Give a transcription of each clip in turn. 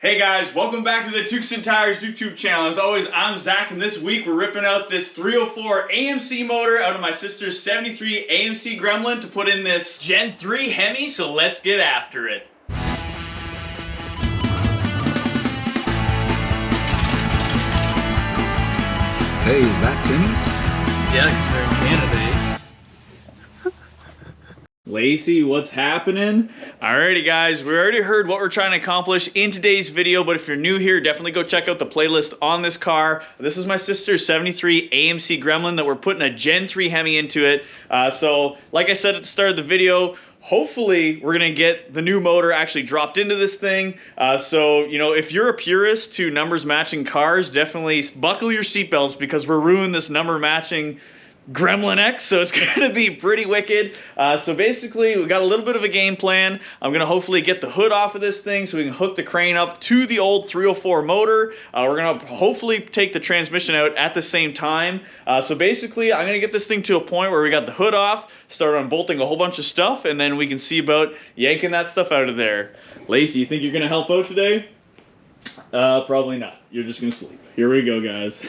Hey guys, welcome back to the Tukes and Tires YouTube channel. As always, I'm Zach, and this week we're ripping out this 304 AMC motor out of my sister's 73 AMC Gremlin to put in this Gen 3 Hemi, so let's get after it. Hey, is that Timmy's? Yeah, because we're in Canada, eh? Lacey, what's happening? Alrighty guys, we already heard what we're trying to accomplish in today's video, but if you're new here, definitely go check out the playlist on this car. This is my sister's 73 AMC Gremlin that we're putting a Gen 3 Hemi into it. So, like I said at the start of the video, hopefully we're gonna get the new motor actually dropped into this thing. So, you know, if you're a purist to numbers matching cars, definitely buckle your seatbelts because we're ruining this number matching Gremlin X, so it's gonna be pretty wicked. So basically, we got a little bit of a game plan. I'm gonna hopefully get the hood off of this thing so we can hook the crane up to the old 304 motor. We're gonna hopefully take the transmission out at the same time. So basically, I'm gonna get this thing to a point where we got the hood off, start unbolting a whole bunch of stuff, and then we can see about yanking that stuff out of there. Lacey, you think you're gonna help out today? Probably not. You're just gonna sleep. Here we go, guys.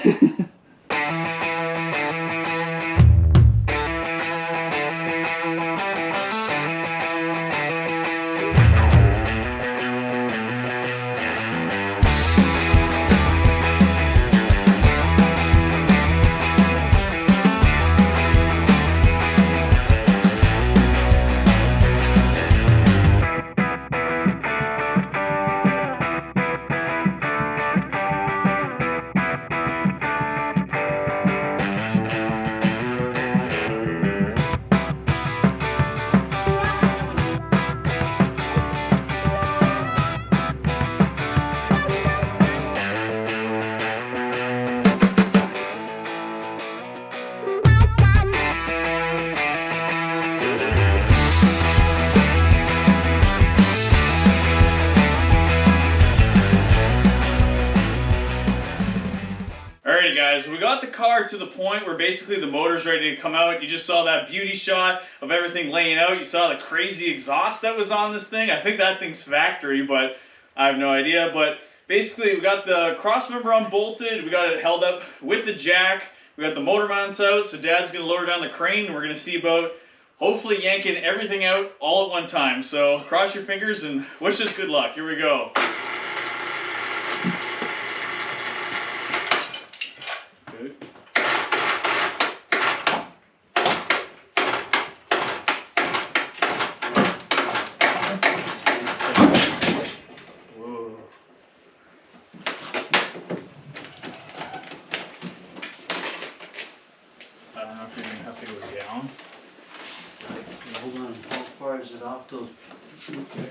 Alrighty guys, we got the car to the point where basically the motor's ready to come out. You just saw that beauty shot of everything laying out. You saw the crazy exhaust that was on this thing. I think that thing's factory, but I have no idea. But basically we got the cross member unbolted, we got it held up with the jack, we got the motor mounts out, so Dad's gonna lower down the crane and we're gonna see about hopefully yanking everything out all at one time. So cross your fingers and wish us good luck. Here we go. I don't know if you're gonna have to go down. Hold on, how far is it off those? Okay.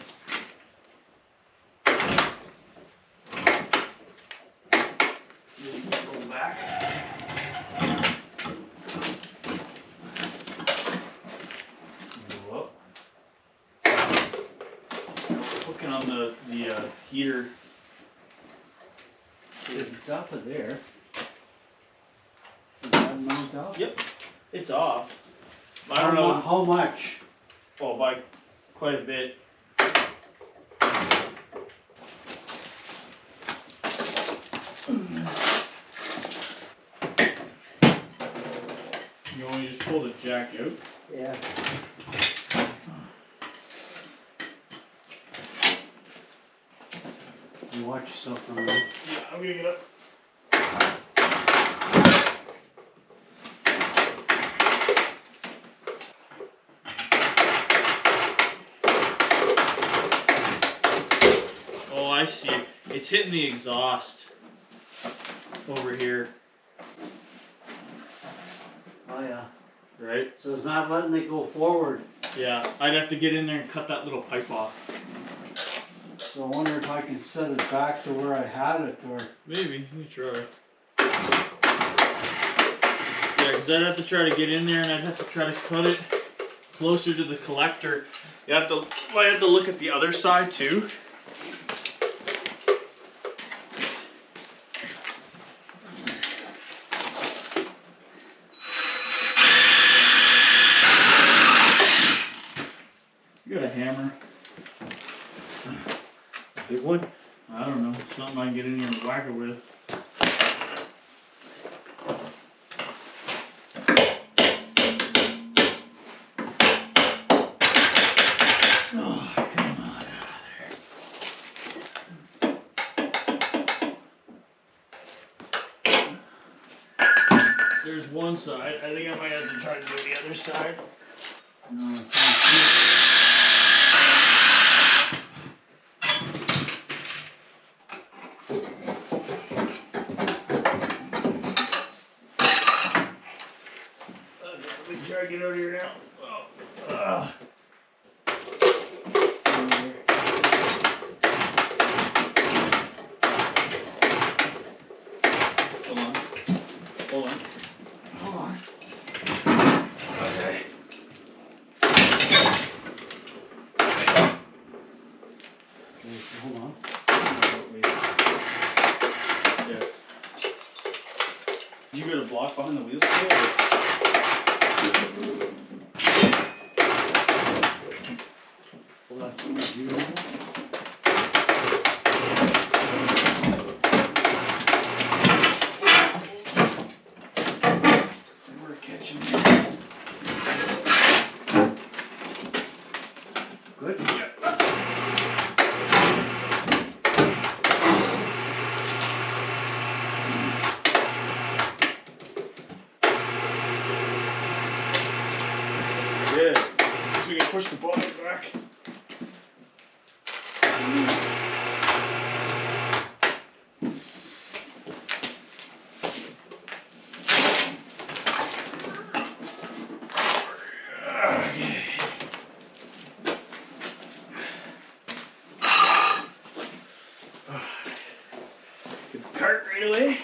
Go back. Go up. Hooking on the heater. It's up of there. Is that mount up? Yep, it's off. I don't know. How much? Oh, by quite a bit. You want me to just pull the jack out? Yeah. You watch yourself on that. Yeah, I'm gonna get up. Oh, I see. It's hitting the exhaust over here. Oh yeah. Right? So it's not letting it go forward. Yeah, I'd have to get in there and cut that little pipe off. So I wonder if I can set it back to where I had it, or... Maybe, let me try. Yeah, because I'd have to try to get in there and I'd have to try to cut it closer to the collector. You have to, I have to look at the other side too. You got a hammer? Big one? I don't know, something I can get in here and whack it with. Oh, come on out of there. There's one side. I think I might have to try to do the other side. No, I can't see it. Let me try to get out of here now. Oh. Hold on. Hold on. Hold on. Okay. Hold on. Yeah. You got a block behind the wheel still? Hold on. You know that? We're catching. Good? Yeah. Good. So we can push the body back. Get the cart right away.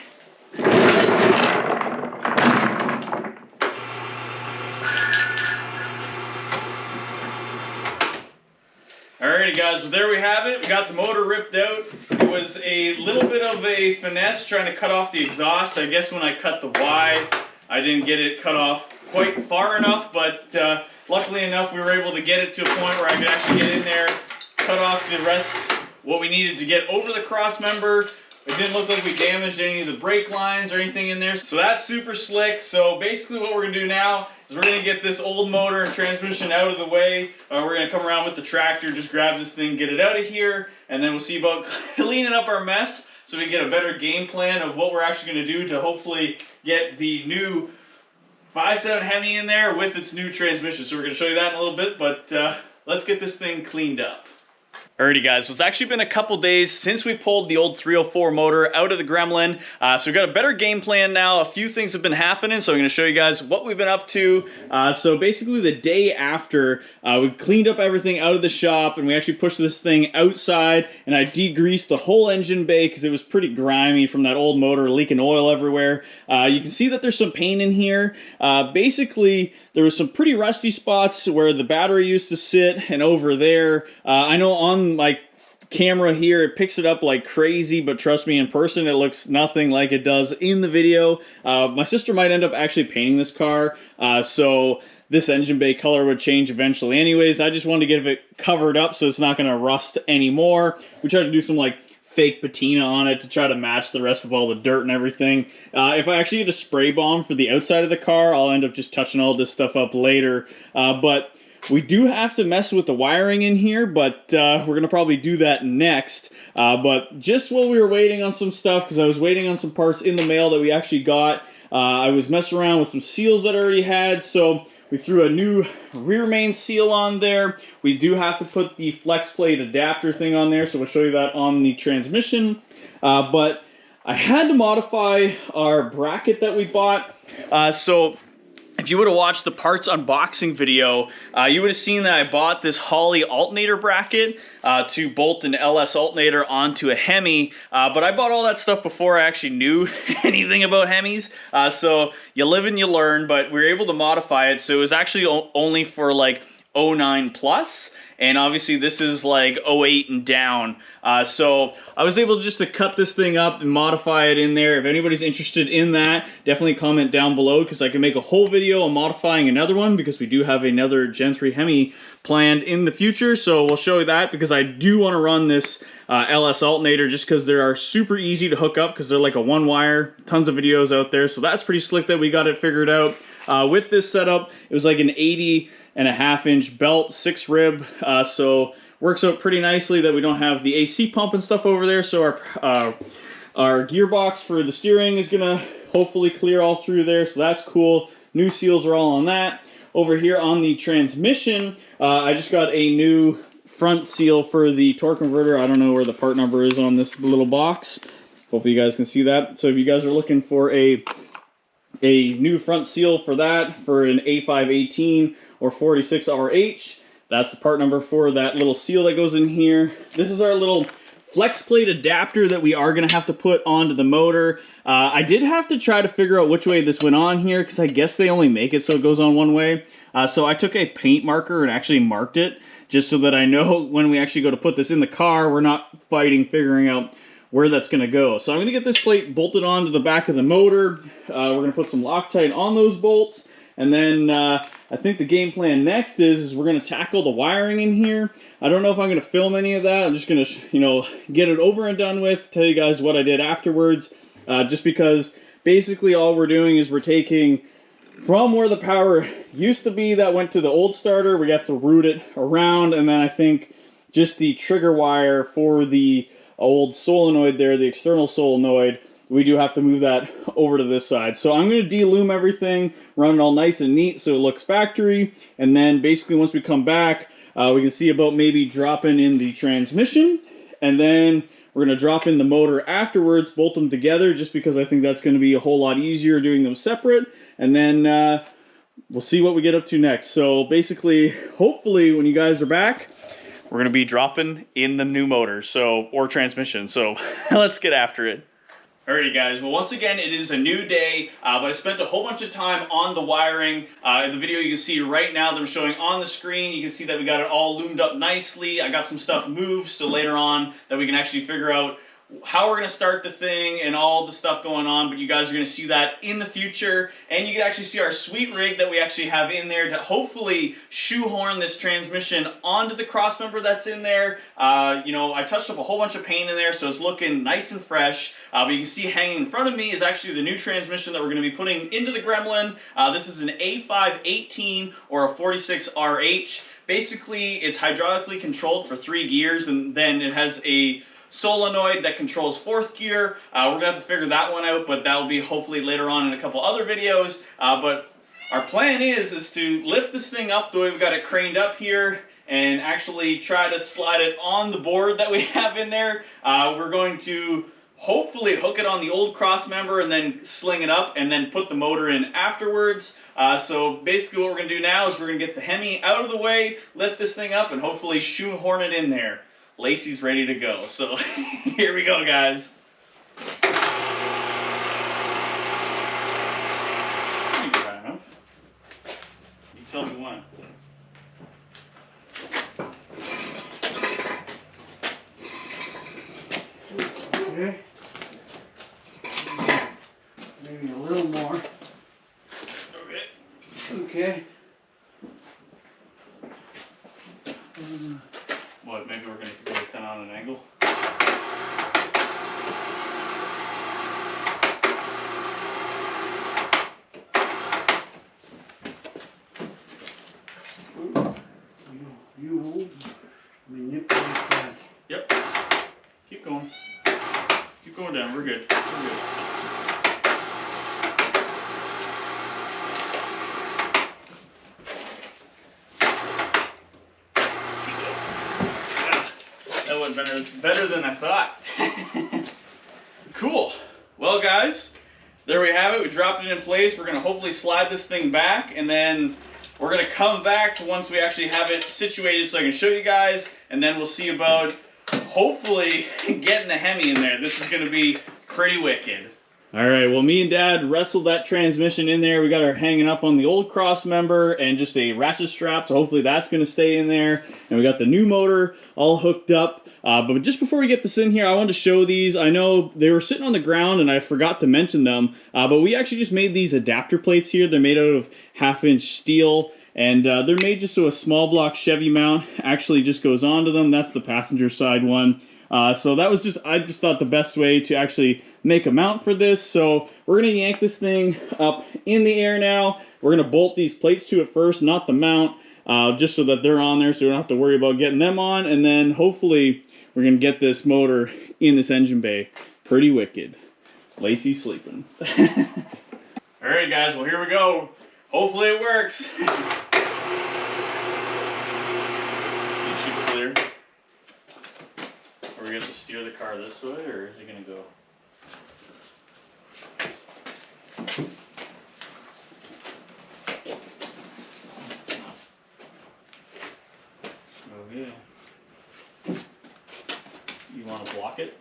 Alrighty guys, well there we have it. We got the motor ripped out. It was a little bit of a finesse trying to cut off the exhaust. I guess when I cut the Y, I didn't get it cut off quite far enough, but luckily enough we were able to get it to a point where I could actually get in there, cut off the rest, what we needed to get over the cross member. It didn't look like we damaged any of the brake lines or anything in there. So that's super slick. So basically what we're gonna do now is we're gonna get this old motor and transmission out of the way. We're gonna come around with the tractor, just grab this thing, get it out of here, and then we'll see about cleaning up our mess so we can get a better game plan of what we're actually gonna do to hopefully get the new 5.7 Hemi in there with its new transmission. So we're gonna show you that in a little bit, but let's get this thing cleaned up. Alrighty guys, so it's actually been a couple days since we pulled the old 304 motor out of the Gremlin. So we've got a better game plan now. A few things have been happening, so I'm going to show you guys what we've been up to. So basically the day after, we cleaned up everything out of the shop and we actually pushed this thing outside, and I degreased the whole engine bay because it was pretty grimy from that old motor leaking oil everywhere. You can see that there's some paint in here. Basically, there was some pretty rusty spots where the battery used to sit, and over there, I know on my camera here it picks it up like crazy, but trust me, in person it looks nothing like it does in the video. My sister might end up actually painting this car, so this engine bay color would change eventually anyways. I just wanted to get it covered up so it's not going to rust anymore. We tried to do some like fake patina on it to try to match the rest of all the dirt and everything. If I actually get a spray bomb for the outside of the car, I'll end up just touching all this stuff up later. But we do have to mess with the wiring in here, but we're going to probably do that next. But just while we were waiting on some stuff, because I was waiting on some parts in the mail that we actually got, I was messing around with some seals that I already had, so we threw a new rear main seal on there. We do have to put the flex plate adapter thing on there, so we'll show you that on the transmission. But I had to modify our bracket that we bought. So if you would have watched the parts unboxing video, you would have seen that I bought this Holley alternator bracket to bolt an LS alternator onto a Hemi, but I bought all that stuff before I actually knew anything about Hemis, so you live and you learn, but we were able to modify it, so it was actually only for like 09 plus, and obviously this is like 08 and down. So I was able just to cut this thing up and modify it in there. If anybody's interested in that, definitely comment down below, because I can make a whole video on modifying another one, because we do have another Gen 3 Hemi planned in the future. So we'll show you that, because I do want to run this LS alternator, just because they are super easy to hook up, because they're like a one wire. Tons of videos out there, so that's pretty slick that we got it figured out. With this setup, it was like an 80.5-inch belt, 6 rib, so works out pretty nicely that we don't have the AC pump and stuff over there. So our gearbox for the steering is gonna hopefully clear all through there, so that's cool. New seals are all on that. Over here on the transmission, I just got a new front seal for the torque converter. I don't know where the part number is on this little box. Hopefully you guys can see that. So if you guys are looking for a new front seal for that, for an A518 or 46RH, that's the part number for that little seal that goes in here. This is our little flex plate adapter that we are going to have to put onto the motor. I did have to try to figure out which way this went on here, because I guess they only make it so it goes on one way. So I took a paint marker and actually marked it, just so that I know when we actually go to put this in the car, we're not fighting figuring out where that's going to go. So I'm going to get this plate bolted onto the back of the motor. We're going to put some Loctite on those bolts. And then I think the game plan next is we're going to tackle the wiring in here. I don't know if I'm going to film any of that. I'm just going to, get it over and done with, tell you guys what I did afterwards. Just because basically all we're doing is we're taking from where the power used to be that went to the old starter, we have to route it around, and then I think just the trigger wire for the old solenoid there, the external solenoid, we do have to move that over to this side. So I'm going to de-lume everything, run it all nice and neat so it looks factory, and then basically once we come back, we can see about maybe dropping in the transmission, and then we're going to drop in the motor afterwards, bolt them together, just because I think that's going to be a whole lot easier doing them separate, and then we'll see what we get up to next. So basically, hopefully when you guys are back, we're going to be dropping in the new motor, or transmission. So let's get after it. Alrighty guys, well once again it is a new day, but I spent a whole bunch of time on the wiring. In the video you can see right now that I'm showing on the screen, you can see that we got it all loomed up nicely. I got some stuff moved so later on that we can actually figure out how we're going to start the thing and all the stuff going on, but you guys are going to see that in the future, and you can actually see our sweet rig that we actually have in there to hopefully shoehorn this transmission onto the cross member that's in there. I touched up a whole bunch of paint in there, so it's looking nice and fresh, but you can see hanging in front of me is actually the new transmission that we're going to be putting into the Gremlin. This is an A518 or a 46RH. Basically, it's hydraulically controlled for 3 gears, and then it has a solenoid that controls 4th gear. We're gonna have to figure that one out, but that'll be hopefully later on in a couple other videos. But our plan is to lift this thing up the way we've got it craned up here and actually try to slide it on the board that we have in there. We're going to hopefully hook it on the old cross member and then sling it up and then put the motor in afterwards. So basically what we're gonna do now is we're gonna get the Hemi out of the way, lift this thing up, and hopefully shoehorn it in there. Lacey's ready to go, so here we go, guys. You tell me when. Okay. Maybe a little more. Okay. What, maybe we're going to go 10 on an angle? You hold, manipulate that. Yep. Keep going. Keep going down. We're good. We're good. That went better than I thought. Cool. Well, guys, there we have it. We dropped it in place. We're going to hopefully slide this thing back, and then we're going to come back to once we actually have it situated so I can show you guys, and then we'll see about hopefully getting the Hemi in there. This is going to be pretty wicked. All right, well, me and Dad wrestled that transmission in there. We got her hanging up on the old cross member and just a ratchet strap, so hopefully that's going to stay in there. And we got the new motor all hooked up. But just before we get this in here, I wanted to show these. I know they were sitting on the ground and I forgot to mention them, but we actually just made these adapter plates here. They're made out of 1/2-inch steel, and they're made just so a small block Chevy mount actually just goes onto them. That's the passenger side one. So that was just, I just thought the best way to actually make a mount for this. So we're going to yank this thing up in the air now. We're going to bolt these plates to it first, not the mount, just so that they're on there so we don't have to worry about getting them on. And then hopefully we're going to get this motor in this engine bay. Pretty wicked. Lacey's sleeping. All right, guys, well, here we go. Hopefully it works. It should clear. Are we going to steer the car this way, or is it going to go? Okay. You want to block it?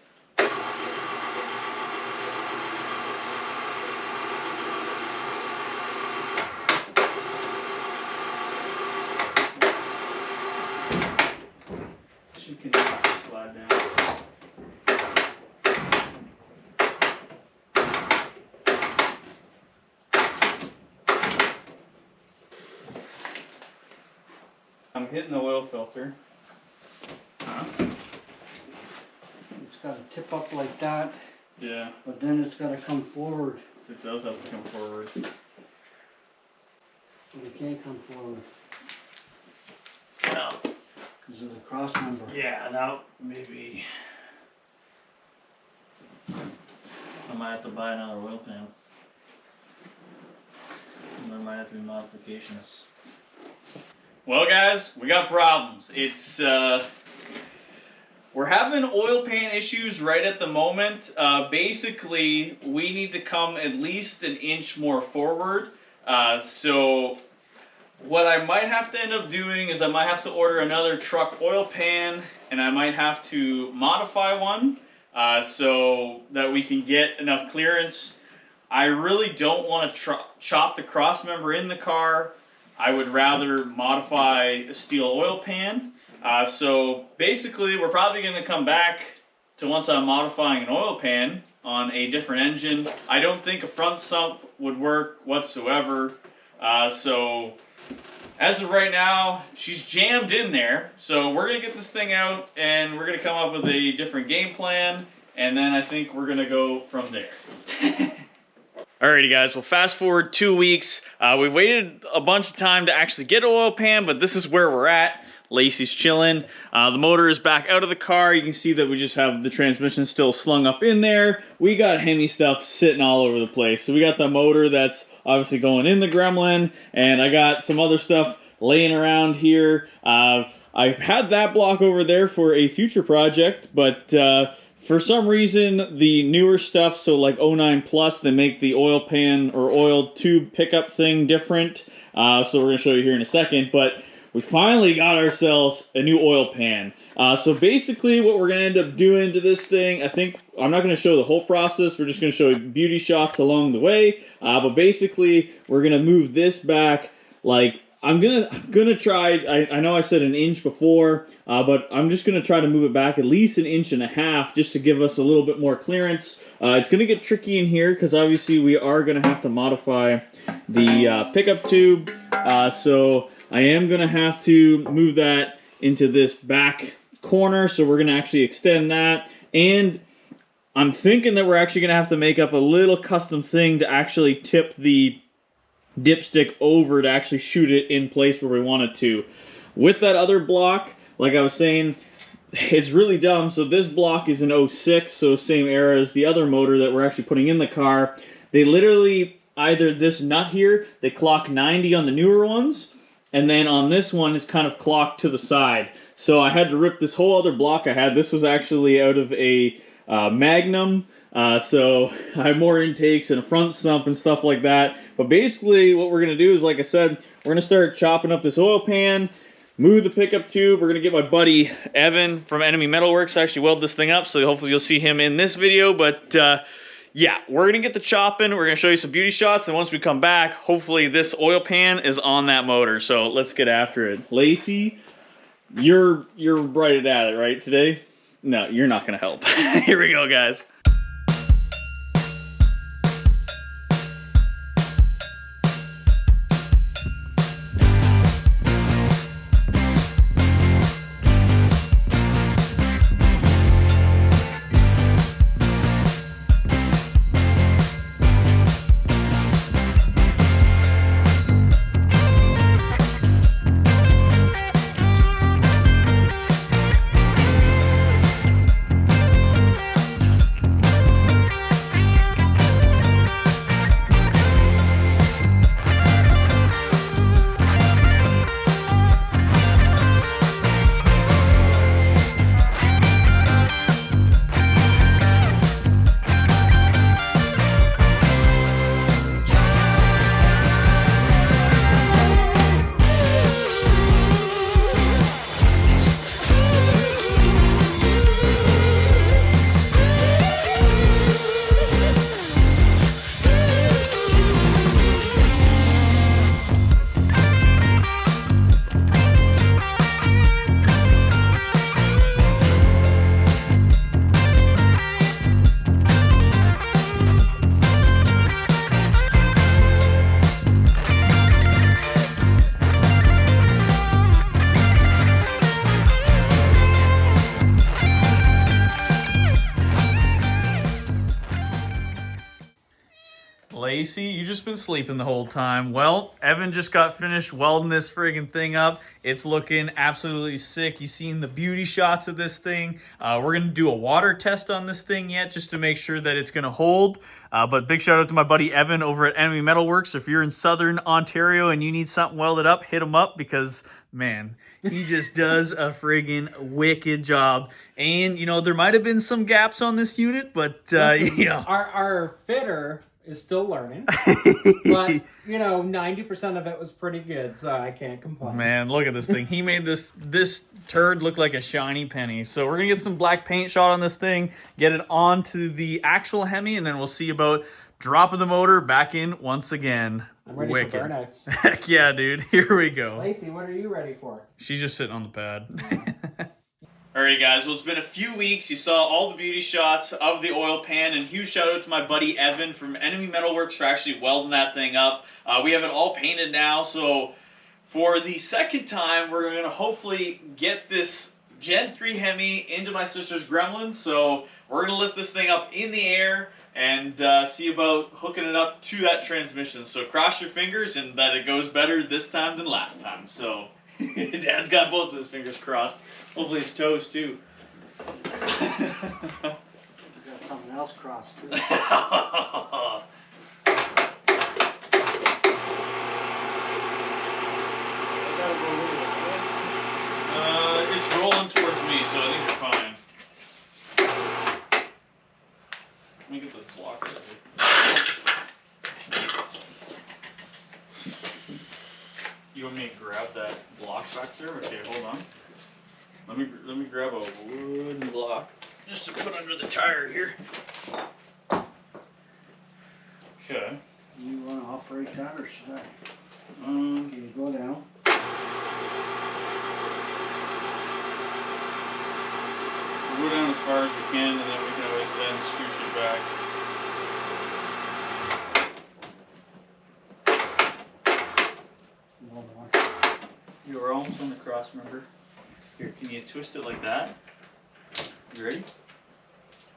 You can slide down. I'm hitting the oil filter. It's got to tip up like that. Yeah. But then it's got to come forward. It does have to come forward. But it can't come forward No. because of the cross member. Yeah, now maybe I might have to buy another oil pan. And there might have to be modifications. Well, guys, we got problems. It's we're having oil pan issues right at the moment. Basically, we need to come at least an inch more forward. So what I might have to end up doing is I might have to order another truck oil pan, and I might have to modify one so that we can get enough clearance. I really don't want to chop the cross member in the car. I would rather modify a steel oil pan. So basically, we're probably going to come back to once I'm modifying an oil pan on a different engine. I don't think a front sump would work whatsoever. So as of right now, she's jammed in there. So we're going to get this thing out and we're going to come up with a different game plan. And then I think we're going to go from there. Alrighty, guys, well, fast forward 2 weeks. We've waited a bunch of time to actually get an oil pan, but this is where we're at. Lacey's chilling. The motor is back out of the car. You can see that we just have the transmission still slung up in there. We got Hemi stuff sitting all over the place. So we got the motor that's obviously going in the gremlin, and I got some other stuff laying around here. I had that block over there for a future project, but for some reason, the newer stuff, so like 09 Plus, they make the oil pan or oil tube pickup thing different. So we're going to show you here in a second. But we finally got ourselves a new oil pan. So basically what we're going to end up doing to this thing, I think, I'm not going to show the whole process. We're just going to show you beauty shots along the way. But basically, we're going to move this back like, I'm gonna try, I know I said an inch before, but I'm just gonna try to move it back at least 1.5 inches just to give us a little bit more clearance. It's gonna get tricky in here because obviously we are gonna have to modify the pickup tube. So I am gonna have to move that into this back corner. So we're gonna actually extend that, and I'm thinking that we're actually gonna have to make up a little custom thing to actually tip the dipstick over to actually shoot it in place where we want it to. With that other block, like I was saying, it's really dumb. So this block is an 06, so same era as the other motor that we're actually putting in the car. They literally, either this nut here, they clock 90 on the newer ones, and then on this one, it's kind of clocked to the side. So I had to rip this whole other block I had. This was actually out of a Magnum. So I have more intakes and a front sump and stuff like that. But basically what we're going to do is, like I said, we're going to start chopping up this oil pan, move the pickup tube. We're going to get my buddy Evan from Enemy Metalworks to actually weld this thing up. So hopefully you'll see him in this video. But yeah, we're gonna get the chopping. We're gonna show you some beauty shots, and once we come back, hopefully this oil pan is on that motor. So let's get after it. Lacey, you're right at it right today. No, you're not gonna help. Here we go, guys. Lacey, you just been sleeping the whole time. Well, Evan just got finished welding this friggin' thing up. It's looking absolutely sick. You've seen the beauty shots of this thing. We're gonna do a water test on this thing yet, just to make sure that it's gonna hold. But big shout out to my buddy Evan over at Hemi Metalworks. If you're in Southern Ontario and you need something welded up, hit him up, because man, he just does a friggin' wicked job. And you know, there might have been some gaps on this unit, but Listen, you know, our fitter is still learning, but you know, 90% of it was pretty good, so I can't complain. Man, look at this thing. He made this turd look like a shiny penny. So we're gonna get some black paint shot on this thing, get it onto the actual Hemi, and then we'll see about dropping the motor back in once again. I'm ready Wicked. for burnouts. Heck yeah, dude. Here we go. Lacey, what are you ready for? She's just sitting on the pad. Alrighty guys, well it's been a few weeks. You saw all the beauty shots of the oil pan, and huge shout out to my buddy Evan from Hemi Metalworks for actually welding that thing up. We have it all painted now, so for the second time we're going to hopefully get this Gen 3 Hemi into my sister's gremlin. So we're going to lift this thing up in the air and see about hooking it up to that transmission. So cross your fingers and that it goes better this time than last time. So Dad's got both of his fingers crossed. Hopefully his toes too. Got something else crossed too. It's rolling towards me, so I think we're fine. Let me get this block out here. You want me to grab that block back there? Okay, hold on. Let me grab a wooden block just to put under the tire here. Okay. You want to operate that, or should I? Um, Can you go down? We'll go down as far as we can, and then we can always then scooch it back. No more. You were almost on the cross, remember? Here, can you twist it like that? You ready?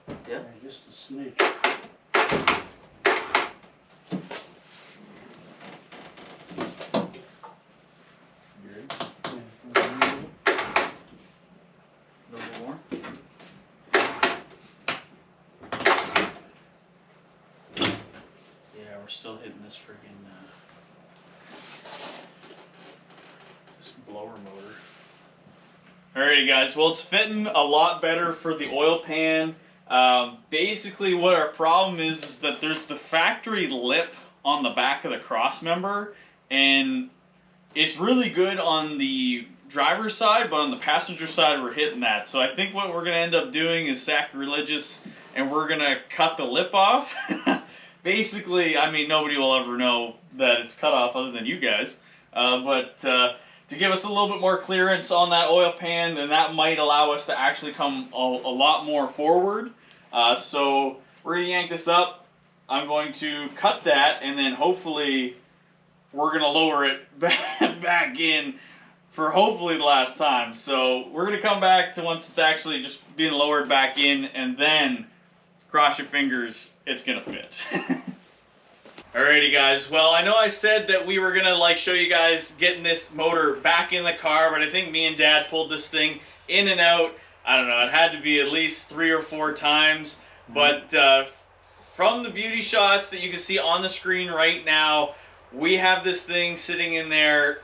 Yeah. Yeah, just a smidge. You ready? Yeah, A little more. Yeah, we're still hitting this friggin' this blower motor. Alrighty guys, well it's fitting a lot better for the oil pan. Basically what our problem is that there's the factory lip on the back of the cross member, and it's really good on the driver's side, but on the passenger side we're hitting that. So I think what we're going to end up doing is sacrilegious and we're gonna cut the lip off. Basically, I mean, nobody will ever know that it's cut off other than you guys. But to give us a little bit more clearance on that oil pan, then that might allow us to actually come a lot more forward. So we're gonna yank this up. I'm going to cut that, and then hopefully we're gonna lower it back in for hopefully the last time. So we're gonna come back to once it's actually just being lowered back in, and then cross your fingers, it's gonna fit. Alrighty guys, well I know I said that we were gonna like show you guys getting this motor back in the car, but I think me and Dad pulled this thing in and out. I don't know, it had to be at least 3 or 4 times, but from the beauty shots that you can see on the screen right now, we have this thing sitting in there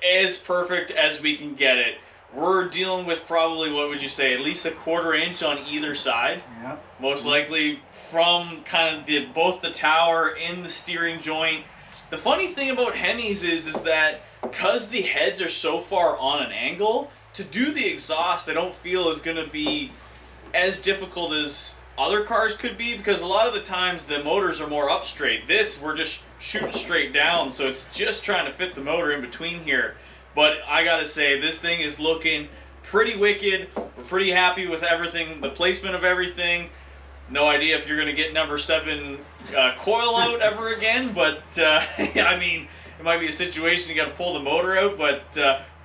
as perfect as we can get it. We're dealing with probably, what would you say, at least a 1/4 inch on either side. Yeah. Most likely from kind of both the tower and the steering joint. The funny thing about Hemis is that because the heads are so far on an angle, to do the exhaust I don't feel is going to be as difficult as other cars could be, because a lot of the times the motors are more up straight. This, we're just shooting straight down, so it's just trying to fit the motor in between here. But I gotta say, this thing is looking pretty wicked. We're pretty happy with everything, the placement of everything. No idea if you're gonna get number 7 coil out ever again, but I mean, it might be a situation you gotta pull the motor out, but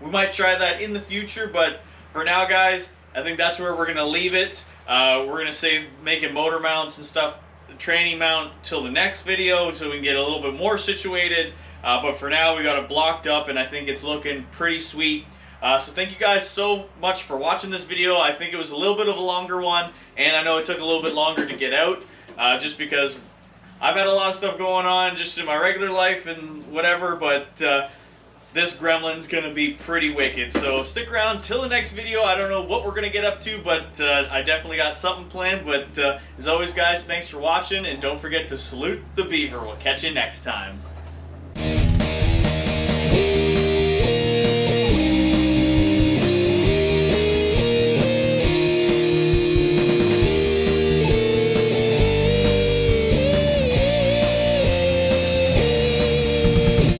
we might try that in the future. But for now guys, I think that's where we're gonna leave it. We're gonna save making motor mounts and stuff, the training mount, till the next video, so we can get a little bit more situated. But for now, we got it blocked up, and I think it's looking pretty sweet. So thank you guys so much for watching this video. I think it was a little bit of a longer one, and I know it took a little bit longer to get out, just because I've had a lot of stuff going on just in my regular life and whatever, but this gremlin's gonna be pretty wicked. So stick around till the next video. I don't know what we're gonna get up to, but I definitely got something planned. But as always guys, thanks for watching, and don't forget to salute the beaver. We'll catch you next time.